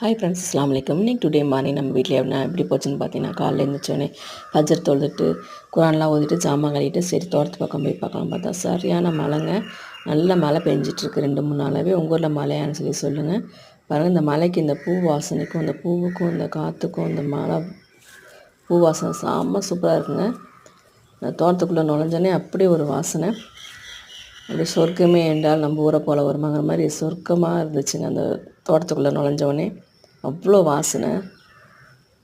Hi friends, அஸ்ஸலாமு அலைக்கும். இன்னைக்கு டுடே மார்னிங் நம்ம வீட்டில் எப்படி போச்சுன்னு பார்த்தீங்கன்னா, காலையில் எழுந்திரிச்சோடனே ஃபஜ்ர் தொழுதுட்டு குரான்லாம் ஓதிட்டு ஜாமான் கழுவிட்டு சரி தோட்டத்து பக்கம் போய் பார்க்கலாம் பார்த்தா சரியான மழைங்க. நல்ல மழை பெஞ்சிட்ருக்கு 2-3 நாளாகவே. உங்கள் ஊரில் மழையான்னு சொல்லி சொல்லுங்கள். பாருங்கள், இந்த மலைக்கு இந்த பூ வாசனைக்கும் இந்த பூவுக்கும் இந்த காற்றுக்கும் இந்த மழை பூ வாசனை செம்ம சூப்பராக இருக்குங்க. தோட்டத்துக்குள்ளே நுழைஞ்சோன்னே அப்படியே ஒரு வாசனை, அப்படியே சொர்க்கமே என்றால் நம்ம ஊரை போல் வருமாங்கிற மாதிரி சொர்க்கமாக இருந்துச்சுங்க. அந்த தோட்டத்துக்குள்ளே நுழைஞ்சோடனே அவ்வளோ வாசனை,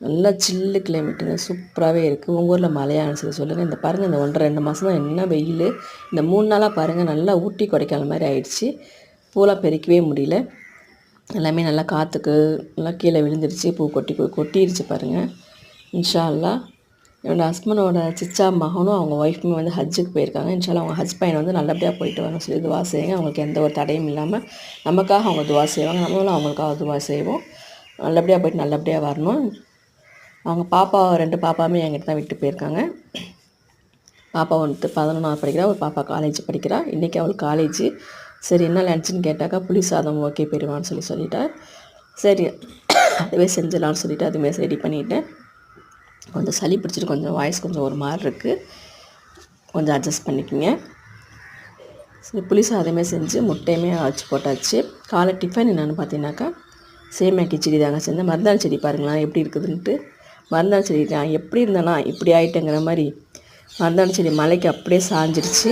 நல்லா சில்லு கிளைமேட்டுங்க, சூப்பராகவே இருக்குது. உங்கள் ஊரில் மழையான்னு சொல்லி சொல்லுங்கள். இந்த பாருங்கள், இந்த 1-2 மாதம் தான் என்ன வெயில். இந்த 3 நாளாக பாருங்கள் நல்லா ஊட்டி கொடைக்கானல் மாதிரி ஆயிடுச்சு. பூலாம் பெருக்கவே முடியல, எல்லாமே நல்லா காற்றுக்கு நல்லா கீழே விழுந்துருச்சு. பூ கொட்டிடுச்சு பாருங்கள். இன்ஷா அல்லாஹ் என்னோடய ஹஸ்பண்டோட சிச்சா மகனும் அவங்க ஒய்ஃபுமே வந்து ஹஜ்ஜுக்கு போயிருக்காங்க. இன்ஷால்லா அவங்க ஹஜ் பையன் வந்து நல்லபடியாக போயிட்டு வரணும் சொல்லி துவா செய்யுங்க. அவங்களுக்கு எந்த ஒரு தடையும் இல்லாமல் நமக்காக அவங்க துவா செய்வாங்க, நம்மளும் அவங்களுக்காக துவா செய்வோம். நல்லபடியாக போயிட்டு நல்லபடியாக வரணும். அவங்க பாப்பா 2 பாப்பாவுமே என்கிட்ட தான் விட்டு போயிருக்காங்க. பாப்பா வந்து 11ஆவது படிக்கிறா, ஒரு பாப்பா காலேஜ் படிக்கிறா. இன்றைக்கி அவளுக்கு காலேஜு. சரி என்ன லன்ச்சுன்னு கேட்டாக்கா புளி சாதம் ஓகே பெறுவான்னு சொல்லிட்டா. சரி அதுவே செஞ்சிடலான்னு சொல்லிவிட்டு அதுவுமே ரெடி பண்ணிவிட்டேன். கொஞ்சம் சளி பிடிச்சிட்டு கொஞ்சம் வாய்ஸ் கொஞ்சம் ஒரு மாதிரி இருக்குது, கொஞ்சம் அட்ஜஸ்ட் பண்ணிக்கோங்க. சரி புளி சாதமே செஞ்சு முட்டையுமே வச்சு போட்டாச்சு. காலை டிஃபன் என்னென்னு பார்த்தீங்கன்னாக்கா சேமியா கிச்சடி தாங்க செஞ்சேன். மருந்தாள் செடி பாருங்களேன் எப்படி இருக்குதுன்ட்டு. மருந்தாள் செடி நான் எப்படி இருந்தேன்னா இப்படி ஆகிட்டேங்கிற மாதிரி மருந்தாள் செடி மலைக்கு அப்படியே சாஞ்சிருச்சு.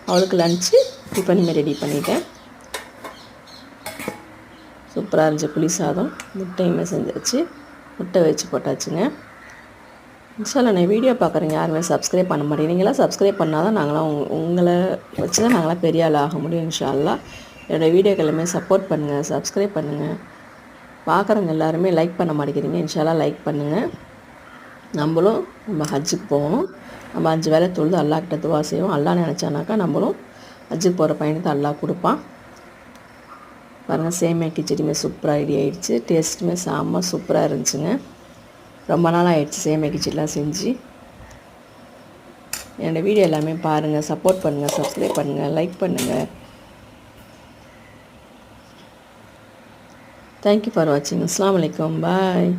அவளுக்கு லன்ச்சு டிஃபனுமே ரெடி பண்ணிட்டேன். சூப்பராக இருந்துச்சு. புளி சாதம் முட்டையுமே செஞ்சாச்சு, முட்டை வச்சு போட்டாச்சுங்க. இன்ஷால்லா நான் வீடியோ பார்க்குறேங்க, யாருமே சப்ஸ்கிரைப் பண்ண மாட்டேங்க. நீங்களாம் சப்ஸ்கிரைப் பண்ணால் தான் நாங்களாம் உங்களை வச்சு தான் நாங்களாம் பெரிய ஆள் ஆக முடியும். இன்ஷால்லா என்னோடய வீடியோக்கள் எல்லாமே சப்போர்ட் பண்ணுங்கள், சப்ஸ்கிரைப் பண்ணுங்கள். பார்க்குறவங்க எல்லாருமே லைக் பண்ண மாட்டேங்கிறீங்க. இன்ஷால்லா லைக் பண்ணுங்கள். நம்மளும் நம்ம ஹஜ்ஜுக்கு போகணும். நம்ம 5 வேளை தொழுது அல்லாஹ்கிட்ட துவா செய்வோம். அல்லாஹ் நினச்சானாக்கா நம்மளும் ஹஜ்ஜுக்கு போகிற பையனுக்கு அல்லாஹ் கொடுப்பான். பாருங்கள், சேமியா கிச்சடியுமே சூப்பராக ரெடி ஆகிடுச்சு. டேஸ்ட்டுமே செம்ம சூப்பராக இருந்துச்சுங்க. ரொம்ப நாள் ஆகிடுச்சு சேமியா கிச்சடிலாம் செஞ்சு. என்னோடய வீடியோ எல்லாமே பாருங்கள், சப்போர்ட் பண்ணுங்கள், சப்ஸ்கிரைப் பண்ணுங்கள், லைக் பண்ணுங்கள். தேங்க்யூ ஃபார் வாட்சிங். அஸ்ஸலாமு அலைக்கும். பாய்.